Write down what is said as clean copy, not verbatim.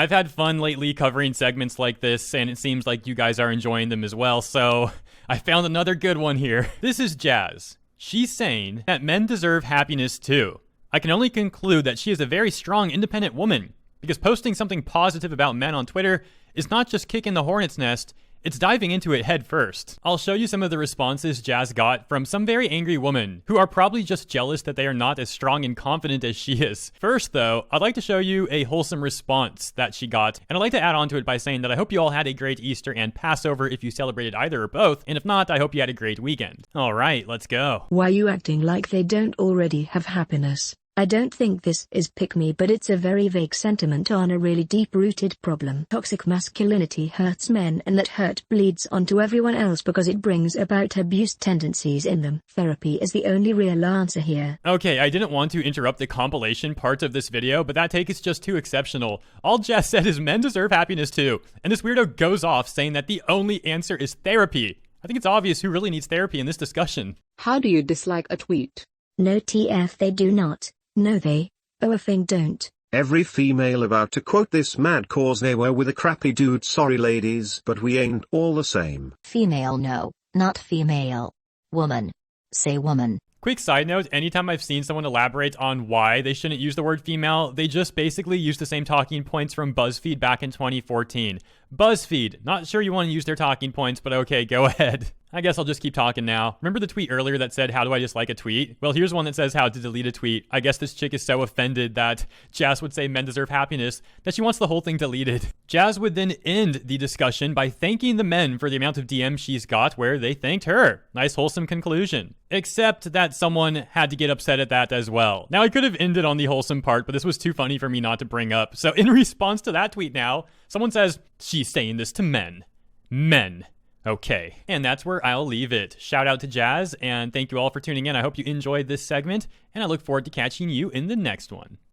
I've had fun lately covering segments like this, and it seems like you guys are enjoying them as well, so I found another good one here. This is Jazz. She's saying that men deserve happiness too. I can only conclude that she is a very strong, independent woman, because posting something positive about men on Twitter is not just kicking the hornet's nest, it's diving into it head first. I'll show you some of the responses Jazz got from some very angry women who are probably just jealous that they are not as strong and confident as she is. First though, I'd like to show you a wholesome response that she got, and I'd like to add on to it by saying that I hope you all had a great Easter and Passover if you celebrated either or both, and if not, I hope you had a great weekend. Alright, let's go. Why are you acting like they don't already have happiness? I don't think this is pick me, but it's a very vague sentiment on a really deep-rooted problem. Toxic masculinity hurts men, and that hurt bleeds onto everyone else because it brings about abuse tendencies in them. Therapy is the only real answer here. Okay, I didn't want to interrupt the compilation part of this video, but that take is just too exceptional. All Jess said is men deserve happiness too, and this weirdo goes off saying that the only answer is therapy. I think it's obvious who really needs therapy in this discussion. How do you dislike a tweet? No TF they do not. No they, effing don't. Every female about to quote this mad cause they were with a crappy dude. Sorry ladies, but we ain't all the same. Female no, not female. Woman. Say woman. Quick side note, anytime I've seen someone elaborate on why they shouldn't use the word female, they just basically use the same talking points from BuzzFeed back in 2014. BuzzFeed, not sure you want to use their talking points, but okay, go ahead. I guess I'll just keep talking now. Remember the tweet earlier that said, how do I dislike a tweet? Well, here's one that says how to delete a tweet. I guess this chick is so offended that Jazz would say men deserve happiness that she wants the whole thing deleted. Jazz would then end the discussion by thanking the men for the amount of DMs she's got where they thanked her. Nice wholesome conclusion. Except that someone had to get upset at that as well. Now I could have ended on the wholesome part, but this was too funny for me not to bring up. So in response to that tweet now, someone says, she's saying this to men. Men. Okay, and that's where I'll leave it. Shout out to Jazz, and thank you all for tuning in. I hope you enjoyed this segment, and I look forward to catching you in the next one.